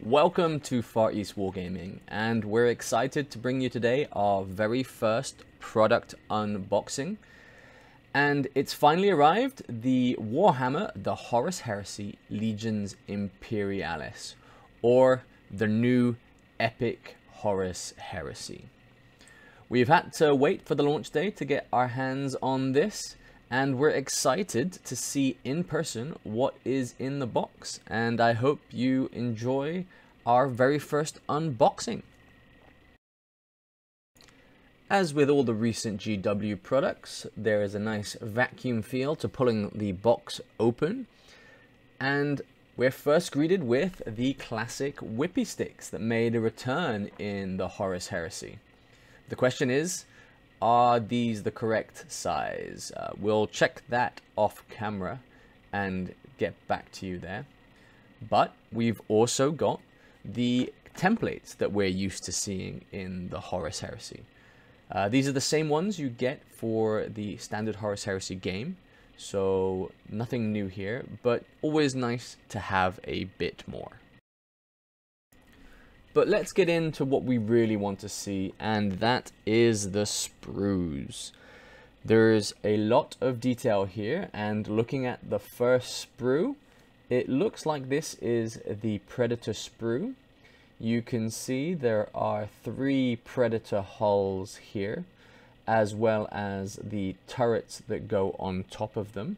Welcome to Far East Wargaming, and we're excited to bring you today our very first product unboxing. And it's finally arrived, the Warhammer, the Horus Heresy Legions Imperialis, or the new epic Horus Heresy. We've had to wait for the launch day to get our hands on this, and we're excited to see in person what is in the box, and I hope you enjoy our very first unboxing. As with all the recent GW products, there is a nice vacuum feel to pulling the box open, and we're first greeted with the classic whippy sticks that made a return in the Horus Heresy. The question is, are these the correct size? We'll check that off camera and get back to you there. But we've also got the templates that we're used to seeing in the Horus Heresy. These are the same ones you get for the standard Horus Heresy game, so nothing new here, but always nice to have a bit more. But let's get into what we really want to see, and that is the sprues. There's a lot of detail here, and looking at the first sprue, it looks like this is the Predator sprue. You can see there are 3 Predator hulls here, as well as the turrets that go on top of them.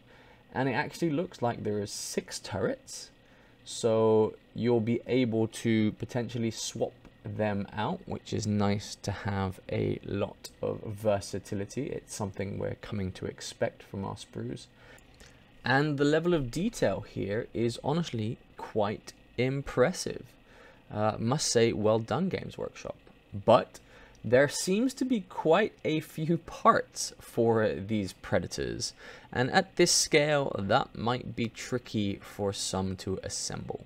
And it actually looks like there is 6 turrets. So you'll be able to potentially swap them out, which is nice to have a lot of versatility. It's something we're coming to expect from our sprues. And the level of detail here is honestly quite impressive. Must say, well done, Games Workshop. But there seems to be quite a few parts for these Predators, and at this scale that might be tricky for some to assemble.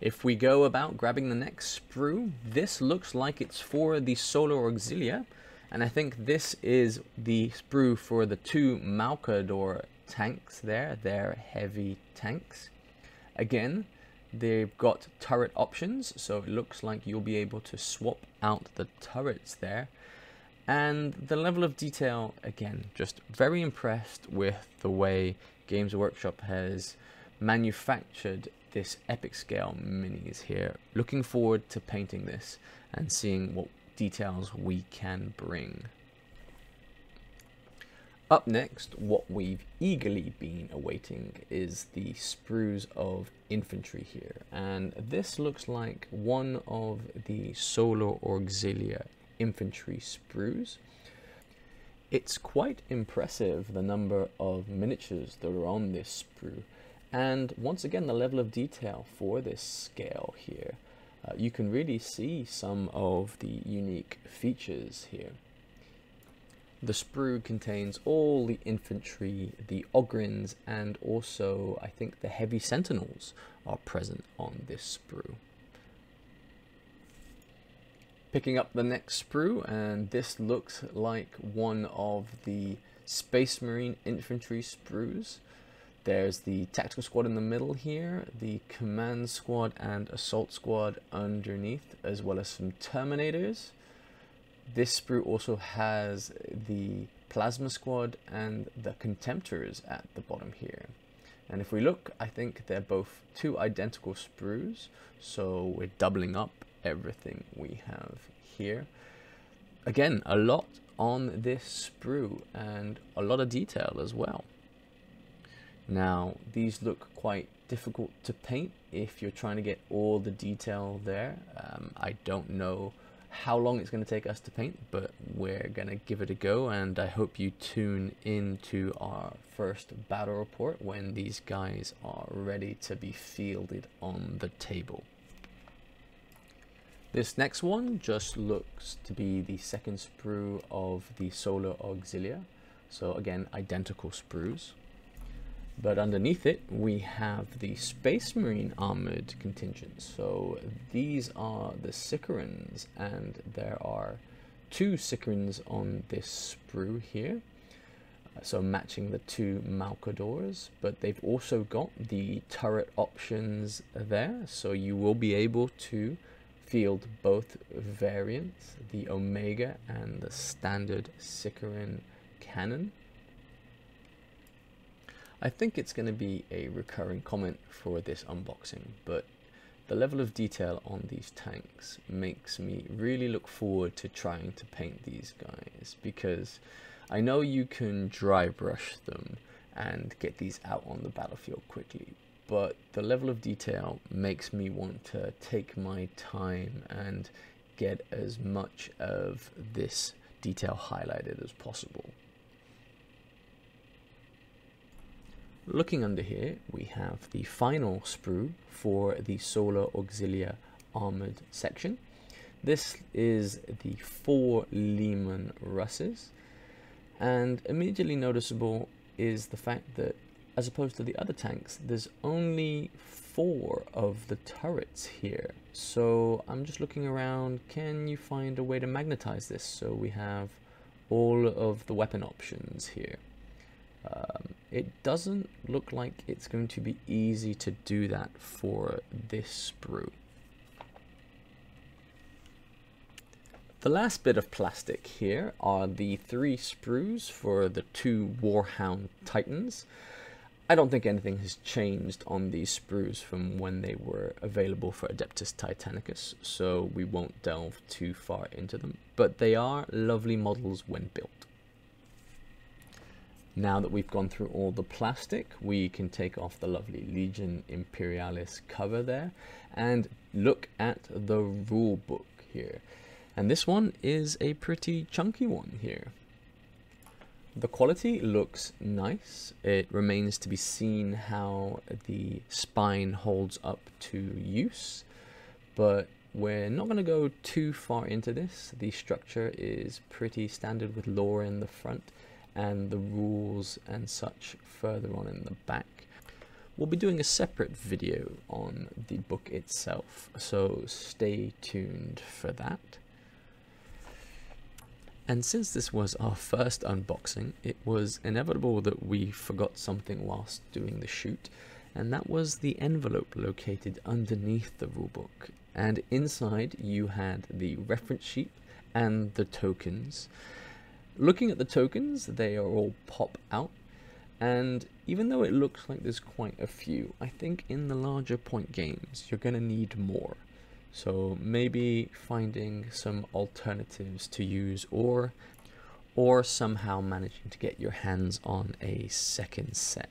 If we go about grabbing the next sprue, this looks like it's for the Solar Auxilia, and I think this is the sprue for the 2 Malkador tanks there. They're heavy tanks. Again, they've got turret options, so it looks like you'll be able to swap out the turrets there. And the level of detail, again, just very impressed with the way Games Workshop has manufactured this epic scale minis here. Looking forward to painting this and seeing what details we can bring. Up next, what we've eagerly been awaiting is the sprues of infantry here, and this looks like one of the Solar Auxilia infantry sprues. It's quite impressive, the number of miniatures that are on this sprue, and once again the level of detail for this scale here. You can really see some of the unique features here. The sprue contains all the infantry, the Ogryns, and also I think the heavy sentinels are present on this sprue. Picking up the next sprue, and this looks like one of the Space Marine infantry sprues. There's the tactical squad in the middle here, the command squad and assault squad underneath, as well as some Terminators. This sprue also has the plasma squad and the contemptors at the bottom here. And if we look, I think they're both 2 identical sprues, so we're doubling up everything we have here. Again, a lot on this sprue and a lot of detail as well. Now, these look quite difficult to paint if you're trying to get all the detail there. I don't know how long it's going to take us to paint, but we're going to give it a go, and I hope you tune into our first battle report when these guys are ready to be fielded on the table. This next one just looks to be the second sprue of the Solar Auxilia, so again identical sprues. But underneath it, we have the Space Marine armored contingent. So these are the Sicarans, and there are 2 Sicarans on this sprue here. so matching the two Malcadors, but they've also got the turret options there, so you will be able to field both variants, the Omega and the standard Sicaran cannon. I think it's going to be a recurring comment for this unboxing, but the level of detail on these tanks makes me really look forward to trying to paint these guys, because I know you can dry brush them and get these out on the battlefield quickly, but the level of detail makes me want to take my time and get as much of this detail highlighted as possible. Looking under here, we have the final sprue for the Solar Auxilia armored section. This is the 4 Lehman Russes, and immediately noticeable is the fact that, as opposed to the other tanks, there's only 4 of the turrets here. So I'm just looking around, can you find a way to magnetize this so we have all of the weapon options here? It doesn't look like it's going to be easy to do that for this sprue. The last bit of plastic here are the 3 sprues for the 2 Warhound Titans. I don't think anything has changed on these sprues from when they were available for Adeptus Titanicus, so we won't delve too far into them, but they are lovely models when built. Now that we've gone through all the plastic, we can take off the lovely Legion Imperialis cover there and look at the rule book here. And this one is a pretty chunky one here. The quality looks nice. It remains to be seen how the spine holds up to use, but we're not going to go too far into this. The structure is pretty standard with lore in the front and the rules and such further on in the back. We'll be doing a separate video on the book itself, so stay tuned for that. And since this was our first unboxing, it was inevitable that we forgot something whilst doing the shoot, and that was the envelope located underneath the rulebook. And inside you had the reference sheet and the tokens. Looking at the tokens, they are all pop out, and even though it looks like there's quite a few, I think in the larger point games you're going to need more. So maybe finding some alternatives to use, or somehow managing to get your hands on a second set.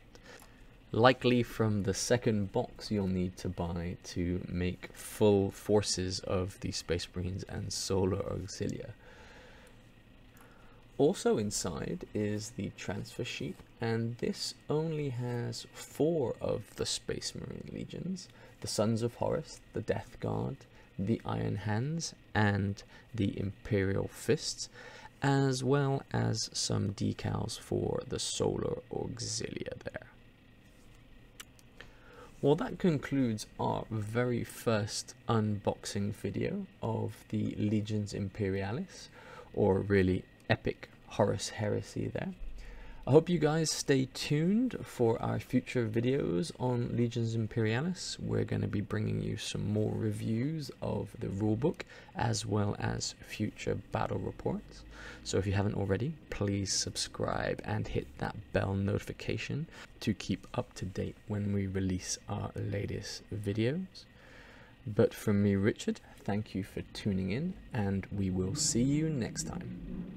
Likely from the second box you'll need to buy to make full forces of the Space Marines and Solar Auxilia. Also inside is the transfer sheet, and this only has 4 of the Space Marine Legions: the Sons of Horus, the Death Guard, the Iron Hands, and the Imperial Fists, as well as some decals for the Solar Auxilia there. Well, that concludes our very first unboxing video of the Legions Imperialis, or really epic Horus Heresy there. I hope you guys stay tuned for our future videos on Legions Imperialis. We're going to be bringing you some more reviews of the rulebook as well as future battle reports. So if you haven't already, please subscribe and hit that bell notification to keep up to date when we release our latest videos. But from me, Richard, thank you for tuning in, and we will see you next time.